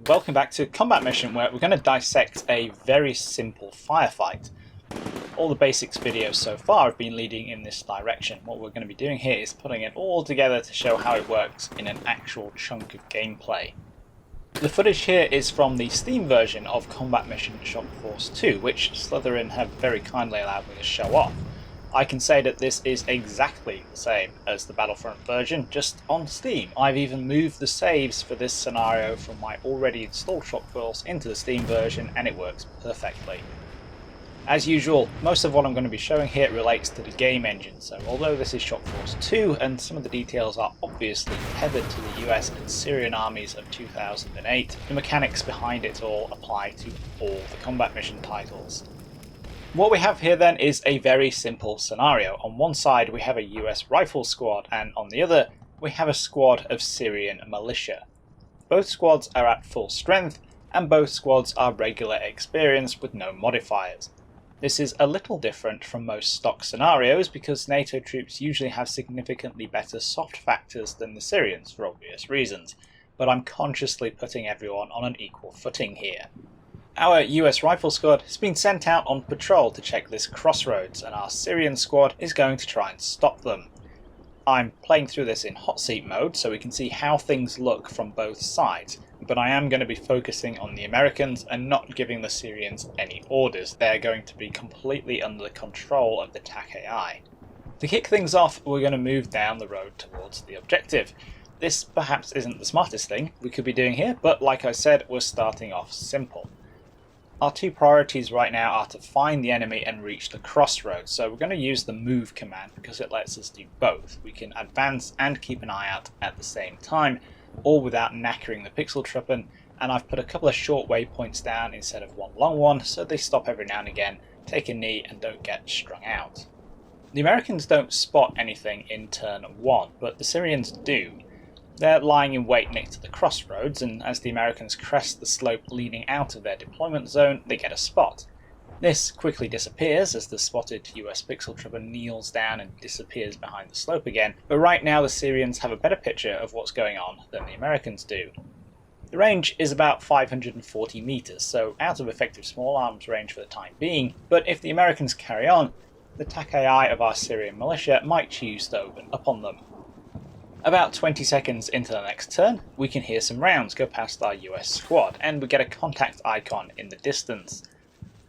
welcome back to Combat Mission, where we're going to dissect a very simple firefight. All the basics videos so far have been leading in this direction. What we're going to be doing here is putting it all together to show how it works in an actual chunk of gameplay. The footage here is from the Steam version of Combat Mission Shock Force 2, which Slytherin have very kindly allowed me to show off. I can say that this is exactly the same as the Battlefront version, just on Steam. I've even moved the saves for this scenario from my already installed Shock Force into the Steam version, and it works perfectly. As usual, most of what I'm going to be showing here relates to the game engine, so although this is Shock Force 2 and some of the details are obviously tethered to the US and Syrian armies of 2008, the mechanics behind it all apply to all the Combat Mission titles. What we have here then is a very simple scenario. On one side we have a US rifle squad, and on the other we have a squad of Syrian militia. Both squads are at full strength, and both squads are regular experience with no modifiers. This is a little different from most stock scenarios because NATO troops usually have significantly better soft factors than the Syrians for obvious reasons, but I'm consciously putting everyone on an equal footing here. Our US rifle squad has been sent out on patrol to check this crossroads, and our Syrian squad is going to try and stop them. I'm playing through this in hot seat mode so we can see how things look from both sides, but I am going to be focusing on the Americans and not giving the Syrians any orders. They're going to be completely under the control of the TAC AI. To kick things off, we're going to move down the road towards the objective. This perhaps isn't the smartest thing we could be doing here, but like I said, we're starting off simple. Our two priorities right now are to find the enemy and reach the crossroads, so we're going to use the move command because it lets us do both. We can advance and keep an eye out at the same time, all without knackering the pixel truppen, and I've put a couple of short waypoints down instead of one long one, so they stop every now and again, take a knee and don't get strung out. The Americans don't spot anything in turn 1, but the Syrians do. They're lying in wait next to the crossroads, and as the Americans crest the slope leading out of their deployment zone, they get a spot. This quickly disappears as the spotted US pixel trooper kneels down and disappears behind the slope again, but right now the Syrians have a better picture of what's going on than the Americans do. The range is about 540 meters, so out of effective small arms range for the time being, but if the Americans carry on, the TAC AI of our Syrian militia might choose to open up on them. About 20 seconds into the next turn, we can hear some rounds go past our US squad, and we get a contact icon in the distance.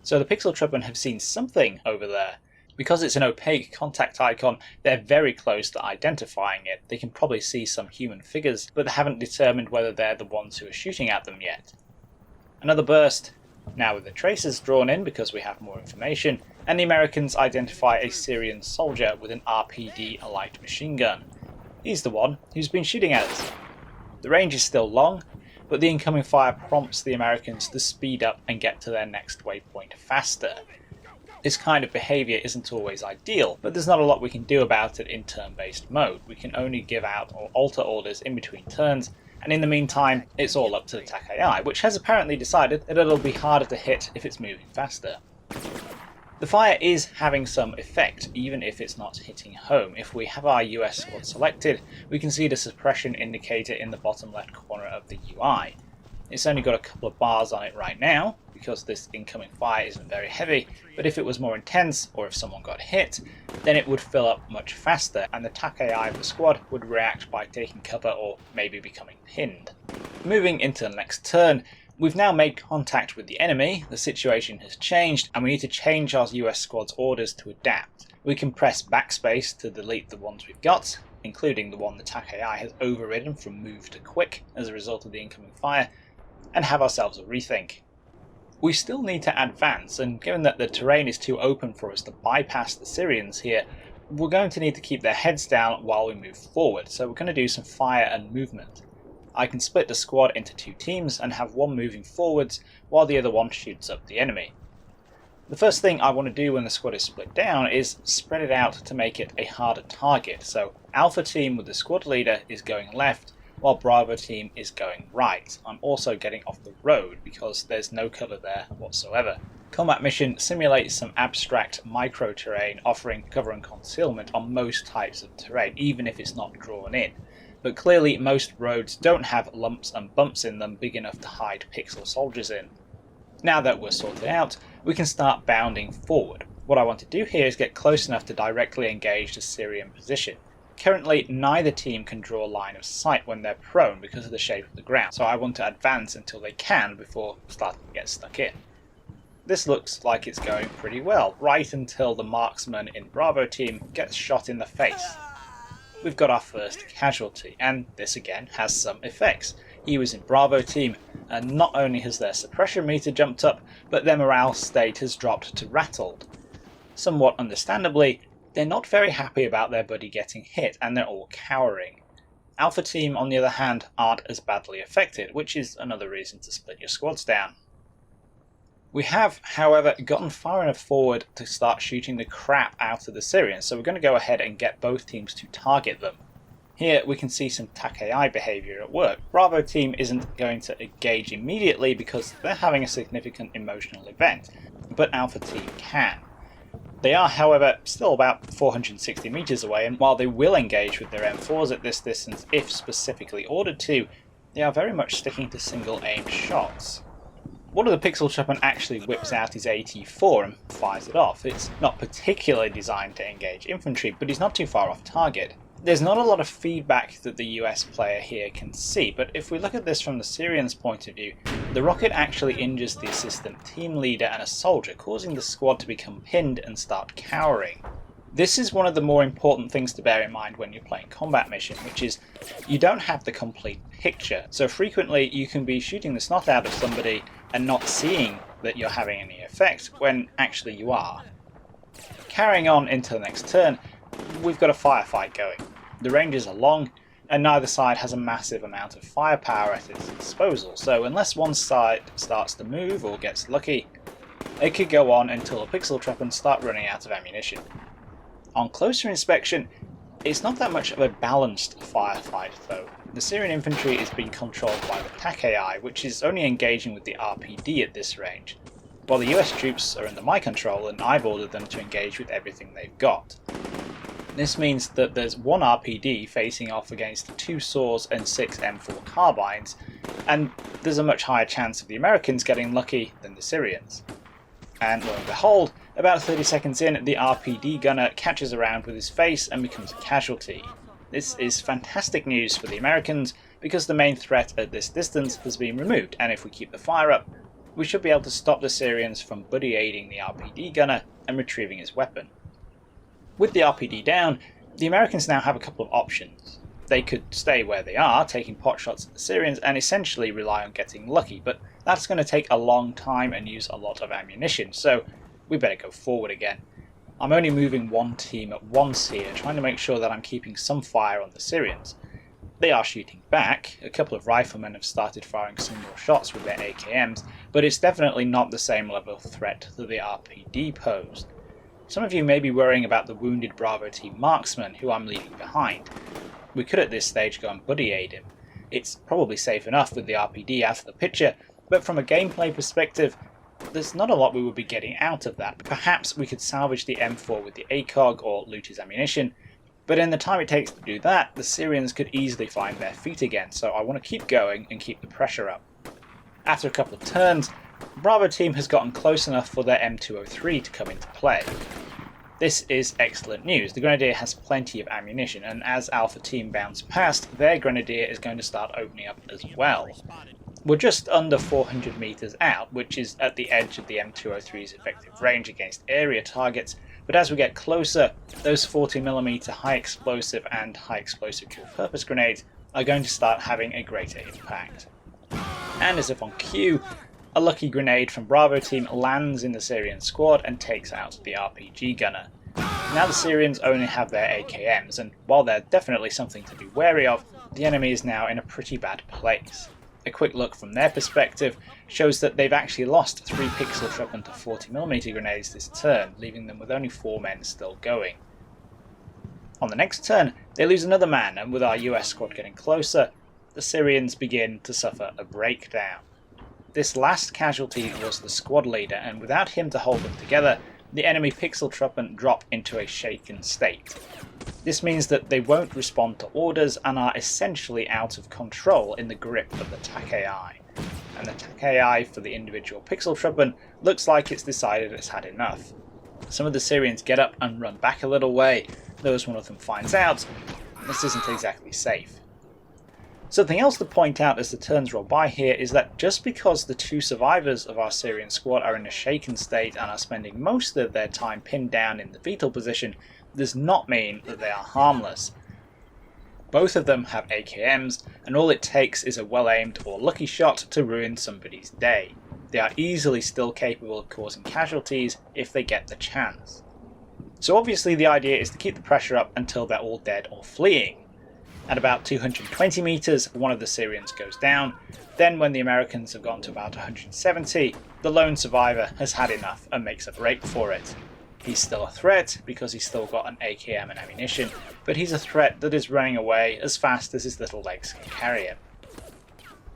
So the pixel truppen have seen something over there. Because it's an opaque contact icon, they're very close to identifying it. They can probably see some human figures, but they haven't determined whether they're the ones who are shooting at them yet. Another burst, now with the tracers drawn in because we have more information, and the Americans identify a Syrian soldier with an RPD light machine gun. He's the one who's been shooting at us. The range is still long, but the incoming fire prompts the Americans to speed up and get to their next waypoint faster. This kind of behaviour isn't always ideal, but there's not a lot we can do about it in turn-based mode. We can only give out or alter orders in between turns, and in the meantime, it's all up to the TAC AI, which has apparently decided that it'll be harder to hit if it's moving faster. The fire is having some effect, even if it's not hitting home. If we have our US squad selected, we can see the suppression indicator in the bottom left corner of the UI. It's only got a couple of bars on it right now, because this incoming fire isn't very heavy, but if it was more intense, or if someone got hit, then it would fill up much faster, and the TAC AI of the squad would react by taking cover or maybe becoming pinned. Moving into the next turn, we've now made contact with the enemy, the situation has changed, and we need to change our US squad's orders to adapt. We can press backspace to delete the ones we've got, including the one the TAC AI has overridden from move to quick as a result of the incoming fire, and have ourselves a rethink. We still need to advance, and given that the terrain is too open for us to bypass the Syrians here, we're going to need to keep their heads down while we move forward, so we're going to do some fire and movement. I can split the squad into two teams and have one moving forwards while the other one shoots up the enemy. The first thing I want to do when the squad is split down is spread it out to make it a harder target. So Alpha team with the squad leader is going left while Bravo team is going right. I'm also getting off the road because there's no cover there whatsoever. Combat Mission simulates some abstract micro-terrain offering cover and concealment on most types of terrain, even if it's not drawn in. but clearly most roads don't have lumps and bumps in them big enough to hide pixel soldiers in. Now that we're sorted out, we can start bounding forward. What I want to do here is get close enough to directly engage the Syrian position. Currently, neither team can draw a line of sight when they're prone because of the shape of the ground, so I want to advance until they can before starting to get stuck in. This looks like it's going pretty well, right until the marksman in Bravo team gets shot in the face. We've got our first casualty, and this again has some effects. He was in Bravo team, and not only has their suppression meter jumped up, but their morale state has dropped to rattled. Somewhat understandably, they're not very happy about their buddy getting hit, and they're all cowering. Alpha team, on the other hand, aren't as badly affected, which is another reason to split your squads down. We have, however, gotten far enough forward to start shooting the crap out of the Syrians, so we're going to go ahead and get both teams to target them. Here we can see some TACAI behaviour at work. Bravo team isn't going to engage immediately because they're having a significant emotional event, but Alpha team can. They are, however, still about 460 meters away, and while they will engage with their M4s at this distance if specifically ordered to, they are very much sticking to single aimed shots. One of the Pixel Shuppen actually whips out his AT4 and fires it off. It's not particularly designed to engage infantry, but he's not too far off target. There's not a lot of feedback that the US player here can see, but if we look at this from the Syrians' point of view, the rocket actually injures the assistant team leader and a soldier, causing the squad to become pinned and start cowering. This is one of the more important things to bear in mind when you're playing combat mission, which is you don't have the complete picture, so frequently you can be shooting the snot out of somebody and not seeing that you're having any effect when actually you are. Carrying on into the next turn, we've got a firefight going. The ranges are long, and neither side has a massive amount of firepower at its disposal, so unless one side starts to move or gets lucky, it could go on until the Pixel Shuppen start running out of ammunition. On closer inspection, it's not that much of a balanced firefight though. The Syrian infantry is being controlled by the TACAI, which is only engaging with the RPD at this range, while the US troops are under my control and I've ordered them to engage with everything they've got. This means that there's one RPD facing off against 2 SAWs and 6 M4 carbines, and there's a much higher chance of the Americans getting lucky than the Syrians. And lo and behold, about 30 seconds in, the RPD gunner catches around with his face and becomes a casualty. This is fantastic news for the Americans because the main threat at this distance has been removed, and if we keep the fire up, we should be able to stop the Syrians from buddy aiding the RPD gunner and retrieving his weapon. With the RPD down, the Americans now have a couple of options. They could stay where they are, taking potshots at the Syrians, and essentially rely on getting lucky, but that's going to take a long time and use a lot of ammunition, so we better go forward again. I'm only moving one team at once here, trying to make sure that I'm keeping some fire on the Syrians. They are shooting back. A couple of riflemen have started firing single shots with their AKMs, but it's definitely not the same level of threat that the RPD posed. Some of you may be worrying about the wounded Bravo team marksman who I'm leaving behind. We could at this stage go and buddy aid him. It's probably safe enough with the RPD out of the picture, but from a gameplay perspective, there's not a lot we would be getting out of that. Perhaps we could salvage the M4 with the ACOG or loot his ammunition, but in the time it takes to do that, the Syrians could easily find their feet again, so I want to keep going and keep the pressure up. After a couple of turns, Bravo team has gotten close enough for their M203 to come into play. This is excellent news. The Grenadier has plenty of ammunition, and as Alpha team bounce past, their Grenadier is going to start opening up as well. We're just under 400 meters out, which is at the edge of the M203's effective range against area targets, but as we get closer, those 40mm high explosive and high explosive dual purpose grenades are going to start having a greater impact. And as if on cue, a lucky grenade from Bravo team lands in the Syrian squad and takes out the RPG gunner. Now the Syrians only have their AKMs, and while they're definitely something to be wary of, the enemy is now in a pretty bad place. A quick look from their perspective shows that they've actually lost 3 Pixel Shuppen to 40mm grenades this turn, leaving them with only 4 men still going. On the next turn, they lose another man, and with our US squad getting closer, the Syrians begin to suffer a breakdown. This last casualty was the squad leader, and without him to hold them together, the enemy pixel truppen drop into a shaken state. This means that they won't respond to orders and are essentially out of control in the grip of the TAC AI. And the TAC AI for the individual pixel truppen looks like it's decided it's had enough. Some of the Syrians get up and run back a little way, though as one of them finds out, this isn't exactly safe. Something else to point out as the turns roll by here is that just because the two survivors of our Syrian squad are in a shaken state and are spending most of their time pinned down in the fetal position does not mean that they are harmless. Both of them have AKMs, and all it takes is a well-aimed or lucky shot to ruin somebody's day. They are easily still capable of causing casualties if they get the chance. So obviously the idea is to keep the pressure up until they're all dead or fleeing. At about 220 meters, one of the Syrians goes down. Then when the Americans have gone to about 170, the lone survivor has had enough and makes a break for it. He's still a threat because he's still got an AKM and ammunition, but he's a threat that is running away as fast as his little legs can carry him.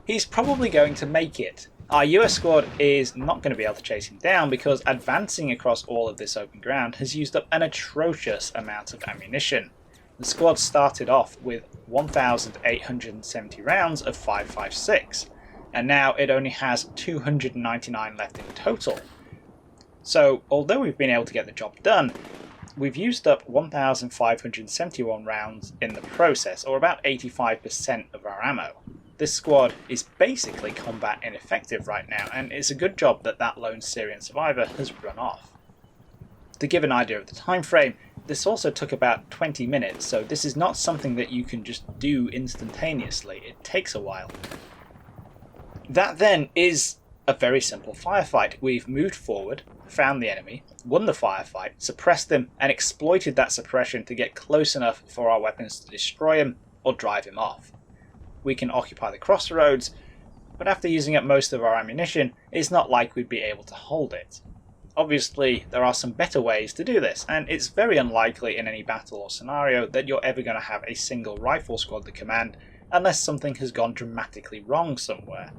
He's probably going to make it. Our US squad is not going to be able to chase him down because advancing across all of this open ground has used up an atrocious amount of ammunition. The squad started off with 1,870 rounds of 5.56, and now it only has 299 left in total. So, although we've been able to get the job done, we've used up 1,571 rounds in the process, or about 85% of our ammo. This squad is basically combat ineffective right now, and it's a good job that that lone Syrian survivor has run off. To give an idea of the time frame, this also took about 20 minutes, so this is not something that you can just do instantaneously. It takes a while. That then is a very simple firefight. We've moved forward, found the enemy, won the firefight, suppressed them, and exploited that suppression to get close enough for our weapons to destroy him or drive him off. We can occupy the crossroads, but after using up most of our ammunition, it's not like we'd be able to hold it. Obviously, there are some better ways to do this, and it's very unlikely in any battle or scenario that you're ever going to have a single rifle squad to command unless something has gone dramatically wrong somewhere.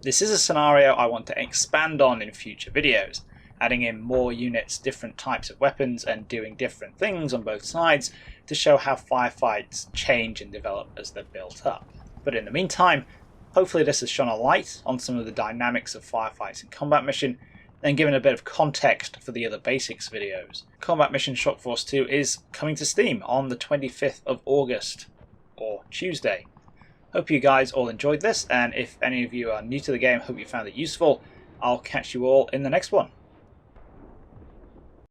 This is a scenario I want to expand on in future videos, adding in more units, different types of weapons, and doing different things on both sides to show how firefights change and develop as they're built up. But in the meantime, hopefully this has shone a light on some of the dynamics of firefights and combat mission, and given a bit of context for the other basics videos. Combat Mission Shock Force 2 is coming to Steam on the 25th of August, or Tuesday. Hope you guys all enjoyed this, and if any of you are new to the game, hope you found it useful. I'll catch you all in the next one.